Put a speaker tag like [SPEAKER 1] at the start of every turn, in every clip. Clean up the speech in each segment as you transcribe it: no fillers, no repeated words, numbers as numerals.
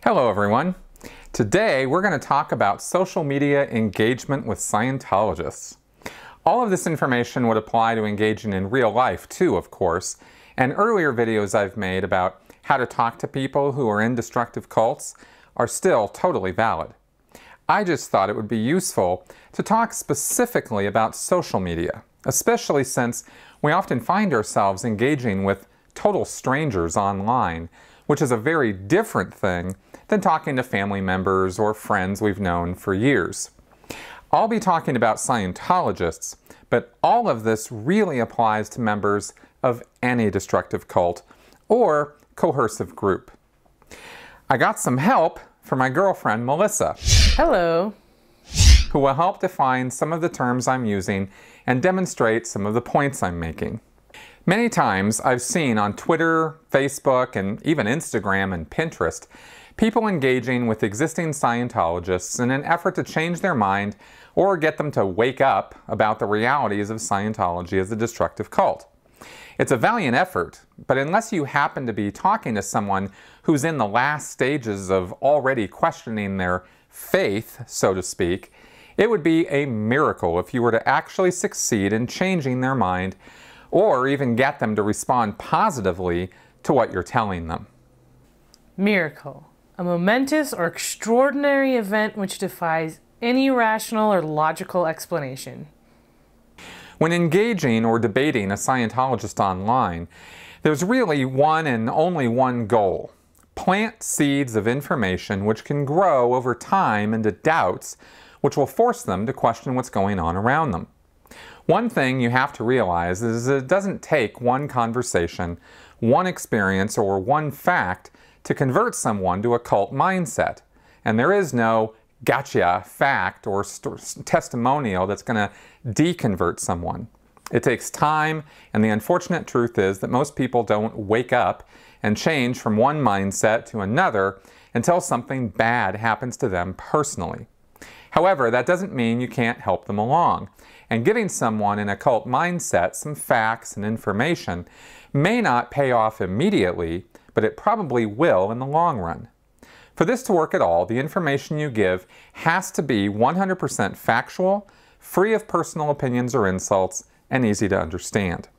[SPEAKER 1] Hello everyone. Today we're going to talk about social media engagement with Scientologists. All of this information would apply to engaging in real life too, of course, and earlier videos I've made about how to talk to people who are in destructive cults are still totally valid. I just thought it would be useful to talk specifically about social media, especially since we often find ourselves engaging with total strangers online, which is a very different thing than talking to family members or friends we've known for years. I'll be talking about Scientologists, but all of this really applies to members of any destructive cult or coercive group. I got some help from my girlfriend Melissa.
[SPEAKER 2] Hello.
[SPEAKER 1] Who will help define some of the terms I'm using and demonstrate some of the points I'm making. Many times I've seen on Twitter, Facebook, and even Instagram and Pinterest people engaging with existing Scientologists in an effort to change their mind or get them to wake up about the realities of Scientology as a destructive cult. It's a valiant effort, but unless you happen to be talking to someone who's in the last stages of already questioning their faith, so to speak, it would be a miracle if you were to actually succeed in changing their mind or even get them to respond positively to what you're telling them.
[SPEAKER 2] Miracle. A momentous or extraordinary event which defies any rational or logical explanation.
[SPEAKER 1] When engaging or debating a Scientologist online, there's really one and only one goal: plant seeds of information which can grow over time into doubts which will force them to question what's going on around them. One thing you have to realize is that it doesn't take one conversation, one experience, or one fact to convert someone to a cult mindset. And there is no gotcha fact or testimonial that's going to deconvert someone. It takes time, and the unfortunate truth is that most people don't wake up and change from one mindset to another until something bad happens to them personally. However, that doesn't mean you can't help them along. And giving someone in a cult mindset some facts and information may not pay off immediately, but it probably will in the long run. For this to work at all, the information you give has to be 100% factual, free of personal opinions or insults, and easy to understand.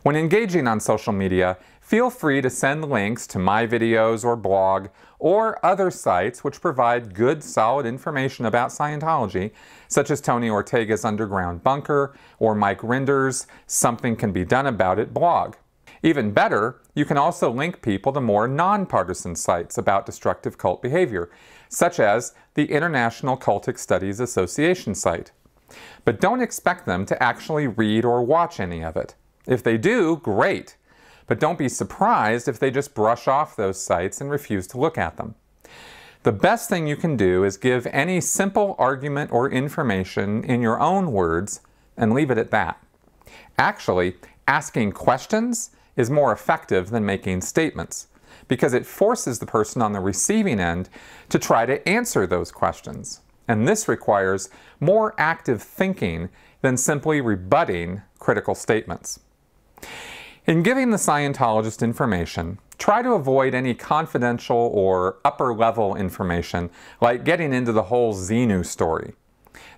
[SPEAKER 1] When engaging on social media, feel free to send links to my videos or blog or other sites which provide good, solid information about Scientology, such as Tony Ortega's Underground Bunker or Mike Rinder's Something Can Be Done About It blog. Even better, you can also link people to more nonpartisan sites about destructive cult behavior, such as the International Cultic Studies Association site. But don't expect them to actually read or watch any of it. If they do, great. But don't be surprised if they just brush off those sites and refuse to look at them. The best thing you can do is give any simple argument or information in your own words and leave it at that. Actually, asking questions is more effective than making statements, because it forces the person on the receiving end to try to answer those questions. And this requires more active thinking than simply rebutting critical statements. In giving the Scientologist information, try to avoid any confidential or upper-level information, like getting into the whole XENU story.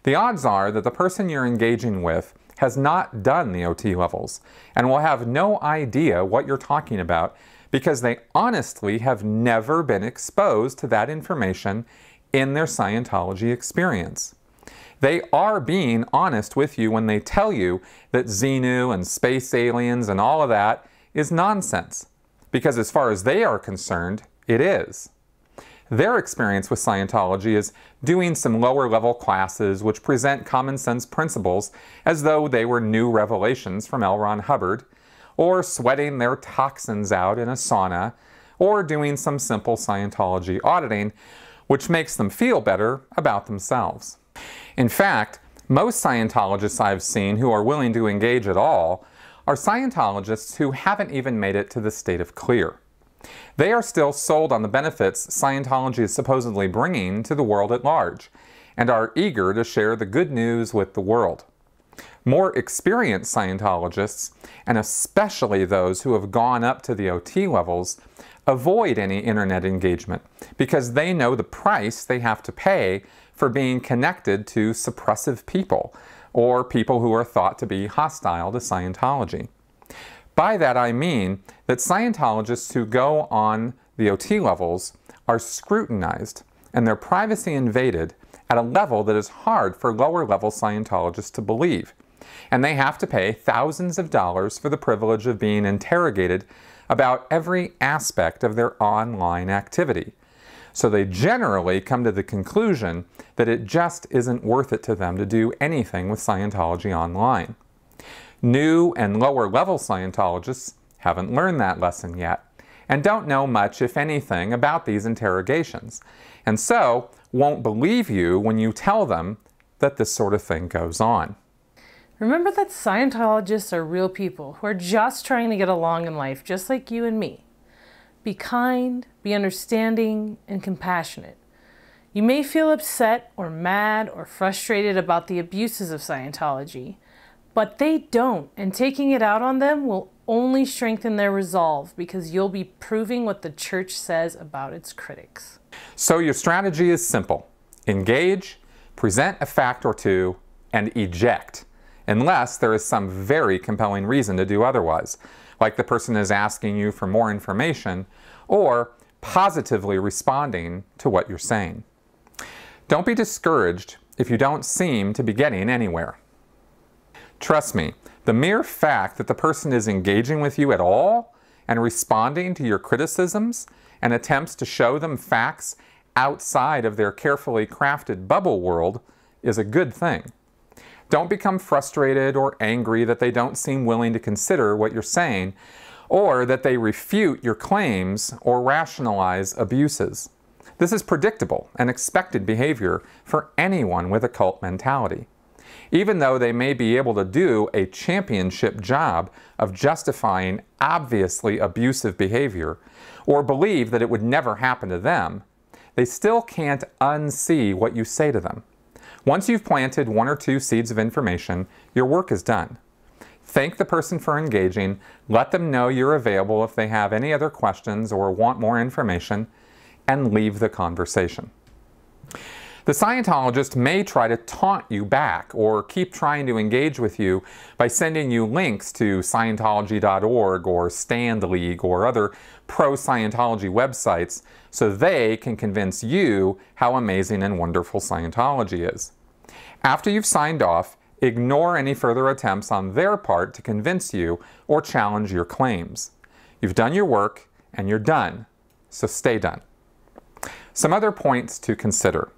[SPEAKER 1] The odds are that the person you're engaging with has not done the OT levels and will have no idea what you're talking about because they honestly have never been exposed to that information in their Scientology experience. They are being honest with you when they tell you that XENU and space aliens and all of that is nonsense, because as far as they are concerned, it is. Their experience with Scientology is doing some lower-level classes which present common sense principles as though they were new revelations from L. Ron Hubbard, or sweating their toxins out in a sauna, or doing some simple Scientology auditing, which makes them feel better about themselves. In fact, most Scientologists I've seen who are willing to engage at all are Scientologists who haven't even made it to the state of clear. They are still sold on the benefits Scientology is supposedly bringing to the world at large, and are eager to share the good news with the world. More experienced Scientologists, and especially those who have gone up to the OT levels, avoid any internet engagement because they know the price they have to pay for being connected to suppressive people or people who are thought to be hostile to Scientology. By that I mean that Scientologists who go on the OT levels are scrutinized and their privacy invaded at a level that is hard for lower-level Scientologists to believe. And they have to pay thousands of dollars for the privilege of being interrogated about every aspect of their online activity. So they generally come to the conclusion that it just isn't worth it to them to do anything with Scientology online. New and lower-level Scientologists haven't learned that lesson yet and don't know much, if anything, about these interrogations, and so won't believe you when you tell them that this sort of thing goes on.
[SPEAKER 2] Remember that Scientologists are real people who are just trying to get along in life, just like you and me. Be kind, be understanding, and compassionate. You may feel upset or mad or frustrated about the abuses of Scientology, but they don't, and taking it out on them will only strengthen their resolve because you'll be proving what the church says about its critics.
[SPEAKER 1] So your strategy is simple. Engage, present a fact or two, and eject, unless there is some very compelling reason to do otherwise, like the person is asking you for more information or positively responding to what you're saying. Don't be discouraged if you don't seem to be getting anywhere. Trust me, the mere fact that the person is engaging with you at all and responding to your criticisms and attempts to show them facts outside of their carefully crafted bubble world is a good thing. Don't become frustrated or angry that they don't seem willing to consider what you're saying or that they refute your claims or rationalize abuses. This is predictable and expected behavior for anyone with a cult mentality. Even though they may be able to do a championship job of justifying obviously abusive behavior or believe that it would never happen to them, they still can't unsee what you say to them. Once you've planted one or two seeds of information, your work is done. Thank the person for engaging, let them know you're available if they have any other questions or want more information, and leave the conversation. The Scientologist may try to taunt you back or keep trying to engage with you by sending you links to Scientology.org or Stand League or other pro-Scientology websites so they can convince you how amazing and wonderful Scientology is. After you've signed off, ignore any further attempts on their part to convince you or challenge your claims. You've done your work and you're done, so stay done. Some other points to consider.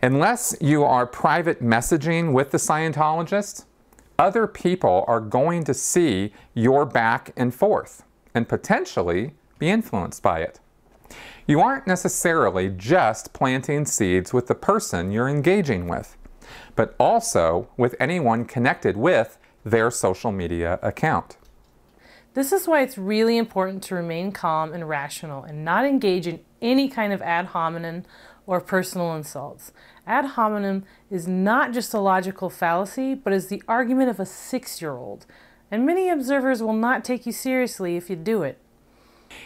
[SPEAKER 1] Unless you are private messaging with the Scientologist, other people are going to see your back and forth and potentially be influenced by it. You aren't necessarily just planting seeds with the person you're engaging with, but also with anyone connected with their social media account.
[SPEAKER 2] This is why it's really important to remain calm and rational and not engage in any kind of ad hominem or personal insults. Ad hominem is not just a logical fallacy, but is the argument of a 6-year-old, and many observers will not take you seriously if you do it.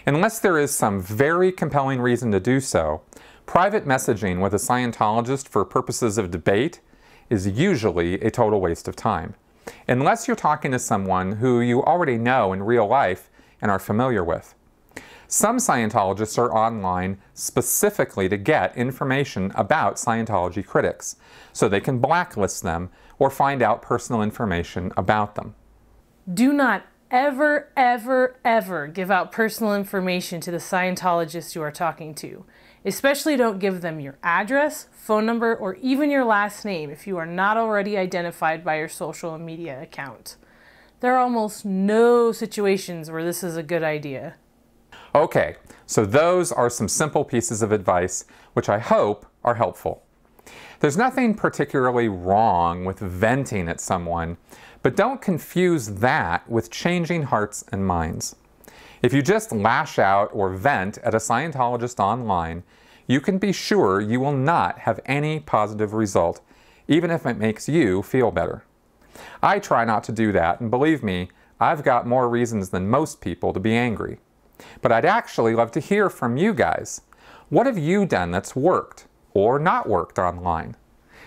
[SPEAKER 1] Unless there is some very compelling reason to do so, private messaging with a Scientologist for purposes of debate is usually a total waste of time, unless you're talking to someone who you already know in real life and are familiar with. Some Scientologists are online specifically to get information about Scientology critics, so they can blacklist them or find out personal information about them.
[SPEAKER 2] Do not ever, ever, ever give out personal information to the Scientologists you are talking to. Especially don't give them your address, phone number, or even your last name if you are not already identified by your social media account. There are almost no situations where this is a good idea.
[SPEAKER 1] Okay, so those are some simple pieces of advice which I hope are helpful. There's nothing particularly wrong with venting at someone, but don't confuse that with changing hearts and minds. If you just lash out or vent at a Scientologist online, you can be sure you will not have any positive result, even if it makes you feel better. I try not to do that, and believe me, I've got more reasons than most people to be angry. But I'd actually love to hear from you guys. What have you done that's worked or not worked online?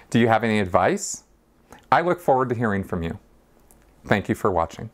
[SPEAKER 1] Do you have any advice? I look forward to hearing from you. Thank you for watching.